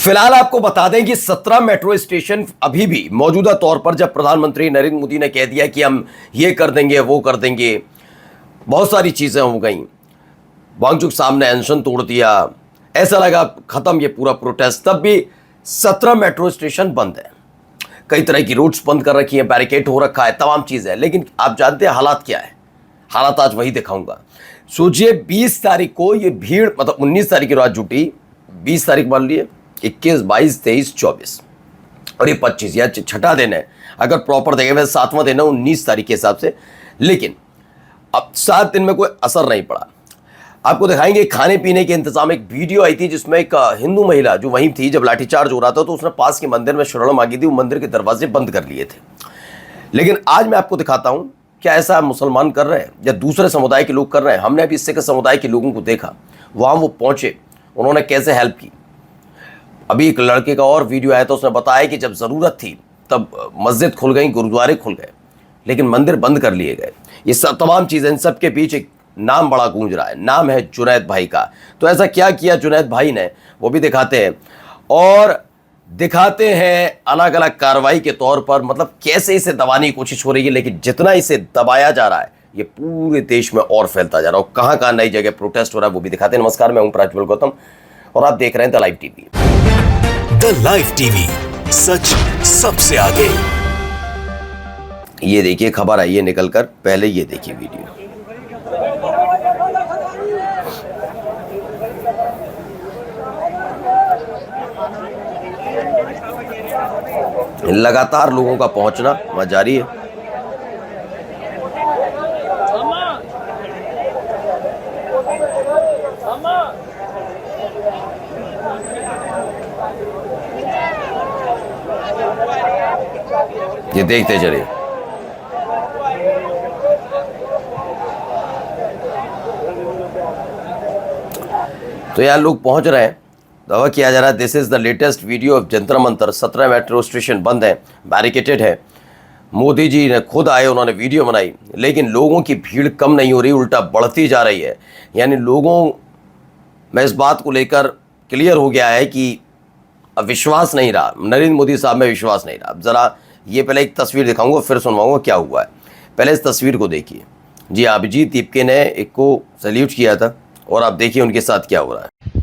फिलहाल आपको बता दें कि 17 मेट्रो स्टेशन अभी भी मौजूदा तौर पर, जब प्रधानमंत्री नरेंद्र मोदी ने कह दिया कि हम ये कर देंगे वो कर देंगे, बहुत सारी चीजें हो गई। वांगचुक साहब ने अनशन तोड़ दिया, ऐसा लगा खत्म ये पूरा प्रोटेस्ट, तब भी 17 मेट्रो स्टेशन बंद है। कई तरह की रूट्स बंद कर रखी हैं, बैरिकेड हो रखा है, तमाम चीजें। लेकिन आप जानते हैं हालात क्या है? हालात आज वही दिखाऊंगा। सोचिए 20 तारीख को ये भीड़, मतलब 19 तारीख की रात जुटी, 20 तारीख मान लिए, 21, 22, 23, 24 और ये 25, या छठा दिन है। अगर प्रॉपर देखें वैसे 7वां दिन है 19 तारीख के हिसाब से। लेकिन अब 7 दिन में कोई असर नहीं पड़ा। आपको दिखाएंगे खाने पीने के इंतजाम। एक वीडियो आई थी जिसमें एक हिंदू महिला जो वहीं थी जब लाठीचार्ज हो रहा था, तो उसने पास के मंदिर में शरण मांगी थी, वो मंदिर के दरवाजे बंद कर लिए थे। लेकिन आज मैं आपको दिखाता हूं क्या ऐसा मुसलमान कर रहे हैं या दूसरे समुदाय के लोग कर रहे हैं। हमने अभी इससे के समुदाय के लोगों को देखा, वहां वो पहुंचे, उन्होंने कैसे हेल्प की। अभी एक लड़के का और वीडियो आया था, उसने बताया कि जब ज़रूरत थी तब मस्जिद खुल गई, गुरुद्वारे खुल गए, लेकिन मंदिर बंद कर लिए गए। ये सब तमाम चीज़ें, इन सब के बीच एक नाम बड़ा गूंज रहा है, नाम है जुनैद भाई का। तो ऐसा क्या किया जुनैद भाई ने, वो भी दिखाते हैं, और दिखाते हैं अलग अलग कार्रवाई के तौर पर, मतलब कैसे इसे दबाने की कोशिश हो रही है। लेकिन जितना इसे दबाया जा रहा है, ये पूरे देश में और फैलता जा रहा है, और कहाँ कहाँ नई जगह प्रोटेस्ट हो रहा है वो भी दिखाते हैं। नमस्कार, मैं हूं प्रज्वल गौतम और आप देख रहे हैं the live TV. The live TV, सच सबसे आगे। ये देखिए खबर आई है निकलकर, पहले ये देखिए वीडियो। लगातार लोगों का पहुंचना वहां जारी है। ये देखते चलिए। तो यार लोग पहुंच रहे हैं, दावा किया जा रहा है this is the latest video of Jantar Mantar. 17 metro station बंद है, बैरिकेटेड है। मोदी जी ने खुद आए, उन्होंने वीडियो बनाई, लेकिन लोगों की भीड़ कम नहीं हो रही, उल्टा बढ़ती जा रही है। यानी लोगों में इस बात को लेकर क्लियर हो गया है कि अब विश्वास नहीं रहा, नरेंद्र मोदी साहब में विश्वास नहीं रहा। अब ज़रा ये पहले एक तस्वीर दिखाऊंगा, फिर सुनवाऊंगा क्या हुआ है। पहले इस तस्वीर को देखिए। जी, अभिजीत दीपके ने एक को सैल्यूट किया था, और आप देखिए उनके साथ क्या हो रहा है।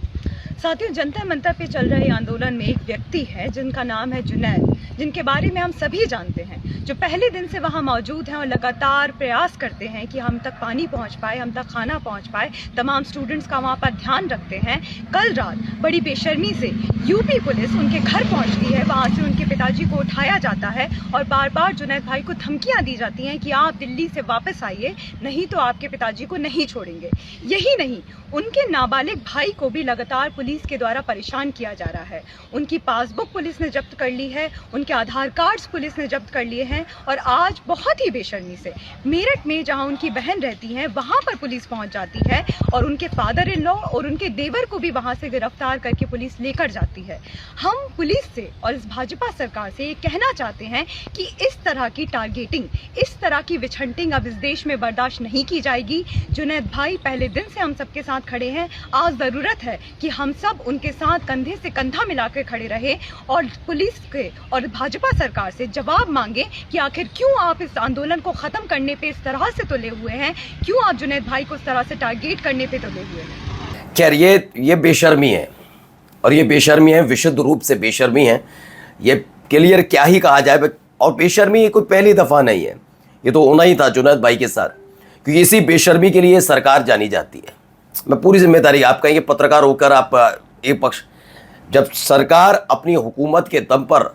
साथियों, जंतर मंतर पे चल रहे आंदोलन में एक व्यक्ति है जिनका नाम है जुनैद, जिनके बारे में हम सभी जानते हैं, जो पहले दिन से वहाँ मौजूद हैं और लगातार प्रयास करते हैं कि हम तक पानी पहुँच पाए, हम तक खाना पहुँच पाए, तमाम स्टूडेंट्स का वहाँ पर ध्यान रखते हैं। कल रात बड़ी बेशर्मी से यूपी पुलिस उनके घर पहुँचती है, वहाँ से उनके पिताजी को उठाया जाता है और बार बार जुनैद भाई को धमकियाँ दी जाती हैं कि आप दिल्ली से वापस आइए, नहीं तो आपके पिताजी को नहीं छोड़ेंगे। यही नहीं, उनके नाबालिग भाई को भी लगातार पुलिस के द्वारा परेशान किया जा रहा है। उनकी पासबुक पुलिस ने जब्त कर ली है, उनके आधार कार्ड्स पुलिस ने जब्त कर लिए हैं, और आज बहुत ही बेशर्मी से मेरठ में जहां उनकी बहन रहती हैं वहां पर पुलिस पहुंच जाती है और उनके फादर इन लॉ और उनके देवर को भी वहां से गिरफ्तार करके पुलिस लेकर जाती है। हम पुलिस से और इस भाजपा सरकार से ये कहना चाहते हैं कि इस तरह की टारगेटिंग, इस तरह की विछंटिंग अब इस देश में बर्दाश्त नहीं की जाएगी। जुनैद भाई पहले दिन से हम सबके साथ खड़े हैं, आज ज़रूरत है कि हम सब उनके साथ कंधे से कंधा मिलाकर खड़े रहे और पुलिस के और भाजपा सरकार से जवाब मांगे कि आखिर क्यों आप इस आंदोलन को खत्म करने पे इस तरह से तुले हुए हैं, क्यों आप जुनैद भाई को इस तरह से टारगेट करने पे तुले हुए हैं। खैर ये बेशर्मी है, और ये बेशर्मी है, विशुद्ध रूप से बेशर्मी है। ये क्लियर क्या ही कहा जाए। और बेशर्मी ये कोई पहली दफ़ा नहीं है, ये तो होना ही था जुनैद भाई के साथ, क्योंकि इसी बेशर्मी के लिए सरकार जानी जाती है। मैं पूरी जिम्मेदारी, आप कहेंगे पत्रकार होकर आप एक पक्ष, जब सरकार अपनी हुकूमत के दम पर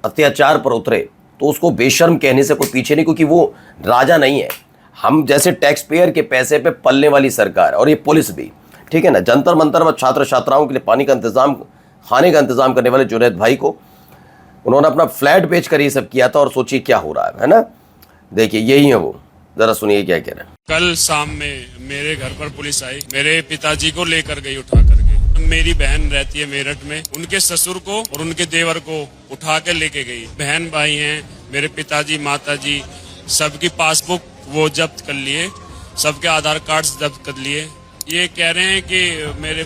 अत्याचार पर उतरे तो उसको बेशर्म कहने से कोई पीछे नहीं, क्योंकि वो राजा नहीं है। हम जैसे टैक्स पेयर के पैसे पे पलने वाली सरकार, और ये पुलिस भी, ठीक है ना। जंतर मंतर में छात्र छात्राओं के लिए पानी का इंतजाम, खाने का इंतजाम करने वाले जुनैद भाई को उन्होंने अपना फ्लैट बेचकर ये सब किया था, और सोचिए क्या हो रहा है ना। देखिए यही है वो, जरा सुनिए क्या कह रहे हैं। कल शाम में मेरे घर पर पुलिस आई, मेरे पिताजी को लेकर गई उठा करके। मेरी बहन रहती है मेरठ में, उनके ससुर को और उनके देवर को उठा कर लेके गई। बहन भाई हैं, मेरे पिताजी माताजी, सबकी पासबुक वो जब्त कर लिए, सबके आधार कार्ड जब्त कर लिए। ये कह रहे हैं कि मेरे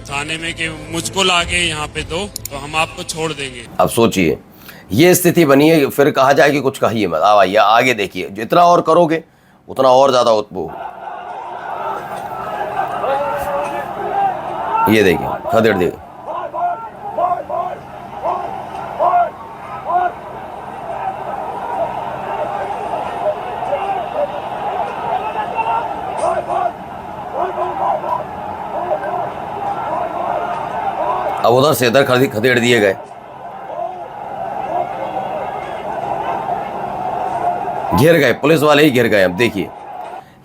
थाने में कि मुझको लाके यहाँ पे दो तो हम आपको छोड़ देंगे। अब सोचिए ये स्थिति बनी है, फिर कहा जाए कि कुछ कहिए मत। अब आइए आगे देखिए, जितना और करोगे उतना और ज्यादा वो। ये देखिए खदेड़ दे। अब उधर से इधर खदेड़ दिए गए। घिर गए, पुलिस वाले ही घिर गए। अब देखिए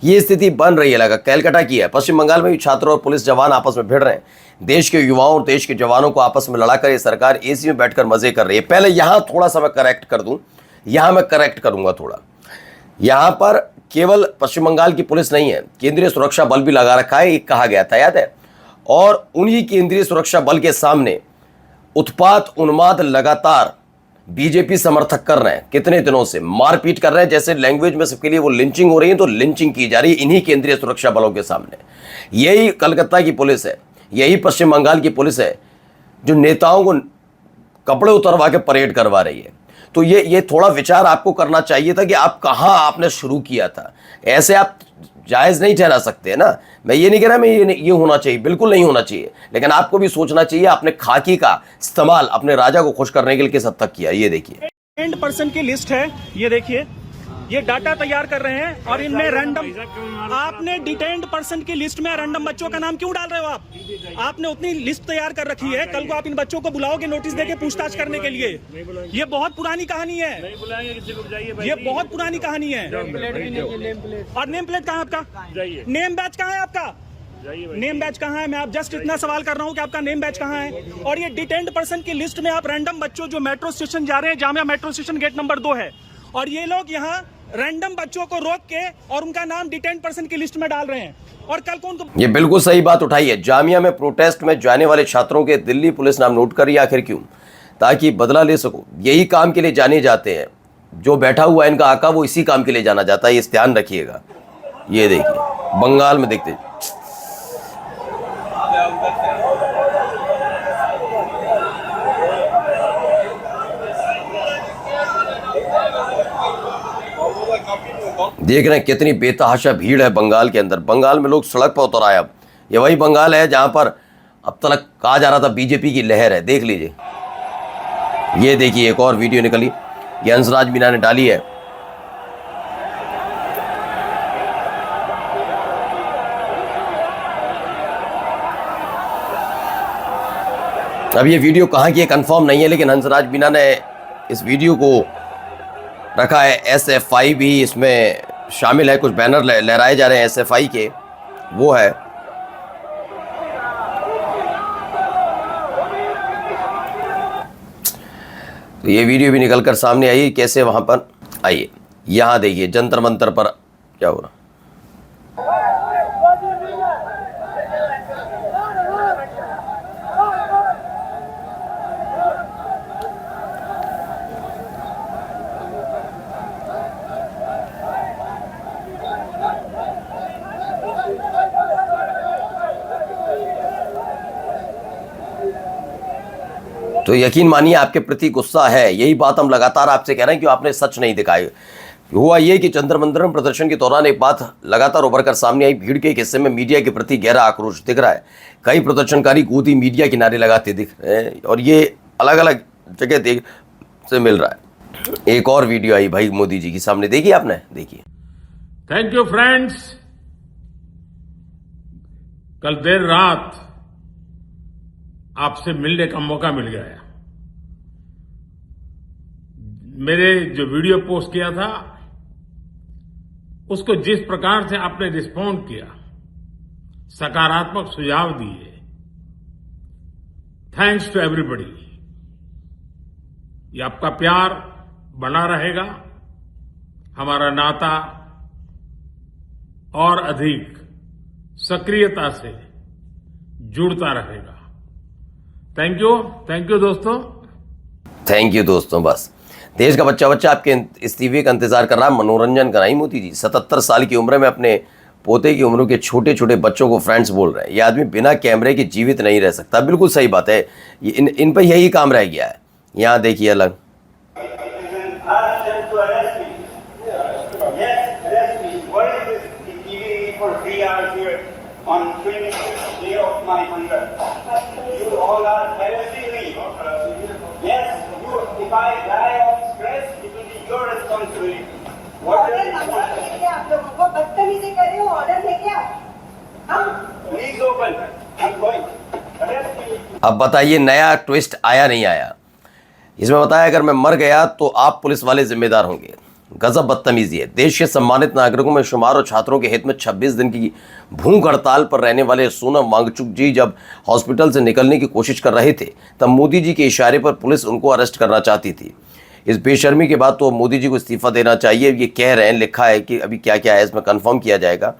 ये स्थिति बन रही है। लगा कैलकाटा की है। पश्चिम बंगाल में भी छात्र और पुलिस जवान आपस में भिड़ रहे हैं। देश के युवाओं और देश के जवानों को आपस में लड़ाकर ये सरकार एसी में बैठकर मजे कर रही है। पहले यहां थोड़ा सा मैं करेक्ट कर दूं, यहां मैं करेक्ट करूंगा थोड़ा। यहां पर केवल पश्चिम बंगाल की पुलिस नहीं है, केंद्रीय सुरक्षा बल भी लगा रखा है, एक कहा गया था, याद है। और उन्हीं केंद्रीय सुरक्षा बल के सामने उत्पात उन्माद लगातार बीजेपी समर्थक कर रहे हैं। कितने दिनों से मारपीट कर रहे हैं, जैसे लैंग्वेज में सबके लिए वो लिंचिंग हो रही है, तो लिंचिंग की जा रही है इन्हीं केंद्रीय सुरक्षा बलों के सामने। यही कलकत्ता की पुलिस है, यही पश्चिम बंगाल की पुलिस है जो नेताओं को कपड़े उतरवा के परेड करवा रही है। तो ये थोड़ा विचार आपको करना चाहिए था कि आप कहां आपने शुरू किया था। ऐसे आप जायज़ नहीं ठहरा सकते ना। मैं ये नहीं कह रहा मैं ये होना चाहिए, बिल्कुल नहीं होना चाहिए, लेकिन आपको भी सोचना चाहिए आपने खाकी का इस्तेमाल अपने राजा को खुश करने के लिए किस हद तक किया। ये देखिए 10% की लिस्ट है, ये देखिए, ये डाटा तैयार कर रहे हैं और इनमें रैंडम, आपने डिटेन्ड पर्सन की लिस्ट में रैंडम बच्चों का नाम क्यों डाल रहे हो आप? आपने उतनी लिस्ट तैयार कर रखी है, कल को आप इन बच्चों को बुलाओगे नोटिस देके पूछताछ करने के लिए। ये बहुत पुरानी कहानी है, ये बहुत पुरानी कहानी है। और नेम प्लेट कहाँ है आपका? नेम बैच कहाँ है आपका? नेम बैच कहाँ है? मैं आप जस्ट इतना सवाल कर रहा हूँ कि आपका नेम बैच कहाँ है। और ये डिटेन्ड पर्सन की लिस्ट में आप रैंडम बच्चों जो मेट्रो स्टेशन जा रहे हैं, Jamia metro station gate number 2 है, और ये लोग यहाँ रैंडम बच्चों को रोक के और उनका नाम डिटेन्ड पर्सन की लिस्ट में डाल रहे हैं। और कल को उनको, ये बिल्कुल सही बात उठाई है। जामिया में प्रोटेस्ट में जाने वाले छात्रों के दिल्ली पुलिस नाम नोट करिए। आखिर क्यों? ताकि बदला ले सको। यही काम के लिए जाने जाते हैं। जो बैठा हुआ है इनका आका, वो इसी काम के लिए जाना जाता है, इस ध्यान रखिएगा। ये देखिए बंगाल में देखते, देख रहे हैं कितनी बेतहाशा भीड़ है बंगाल के अंदर। बंगाल में लोग सड़क पर उतर आए। अब ये वही बंगाल है जहां पर अब तक कहा जा रहा था बीजेपी की लहर है। देख लीजिए, ये देखिए एक और वीडियो निकली, ये हंसराज मीना ने डाली है। अब ये वीडियो कहाँ की है कंफर्म नहीं है, लेकिन हंसराज मीना ने इस वीडियो को रखा है। SFI भी इसमें शामिल है, कुछ बैनर लहराए जा रहे हैं SFI के, वो है। तो ये वीडियो भी निकलकर सामने आई कैसे वहां पर। आइए यहां देखिए जंतर मंतर पर क्या हो रहा। तो यकीन मानिए आपके प्रति गुस्सा है। यही बात हम लगातार आपसे कह रहे हैं कि आपने सच नहीं दिखाए। हुआ ये कि जंतर मंतर में प्रदर्शन के दौरान एक बात लगातार उभर कर सामने आई। भीड़ के एक हिस्से में मीडिया के प्रति गहरा आक्रोश दिख रहा है। कई प्रदर्शनकारी गोदी मीडिया किनारे लगाते दिख रहे हैं और ये अलग अलग जगह देख से मिल रहा है। एक और वीडियो आई भाई मोदी जी की सामने, देखिए आपने, देखिए। Thank you friends. कल देर रात आपसे मिलने का मौका मिल गया। मेरे जो वीडियो पोस्ट किया था उसको जिस प्रकार से आपने रिस्पॉन्ड किया, सकारात्मक सुझाव दिए, थैंक्स टू एवरीबॉडी। ये आपका प्यार बना रहेगा, हमारा नाता और अधिक सक्रियता से जुड़ता रहेगा। थैंक यू दोस्तों। थैंक यू दोस्तों। बस देश का बच्चा आपके इस्तीफे का इंतजार कर रहा है, मनोरंजन कराई मोदी जी। 77 साल की उम्र में अपने पोते की उम्र के छोटे छोटे बच्चों को फ्रेंड्स बोल रहे हैं। ये आदमी बिना कैमरे के जीवित नहीं रह सकता। बिल्कुल सही बात है, ये इन पर यही काम रह गया है। यहाँ देखिए अलग। आप लोगों को बदतमीजी कर रहे हो, ऑर्डर लेके अब बताइए नया ट्विस्ट आया नहीं आया? इसमें बताया अगर मैं मर गया तो आप पुलिस वाले जिम्मेदार होंगे। गजब बदतमीजी है। देश के सम्मानित नागरिकों में शुमार और छात्रों के हित में 26 दिन की भूख हड़ताल पर रहने वाले सोनम वांगचुक जी जब हॉस्पिटल से निकलने की कोशिश कर रहे थे तब मोदी जी के इशारे पर पुलिस उनको अरेस्ट करना चाहती थी। इस बेशर्मी के बाद तो मोदी जी को इस्तीफा देना चाहिए। ये कह रहे हैं, लिखा है कि अभी क्या क्या है इसमें कंफर्म किया जाएगा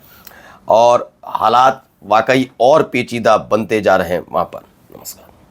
और हालात वाकई और पेचीदा बनते जा रहे हैं वहाँ पर।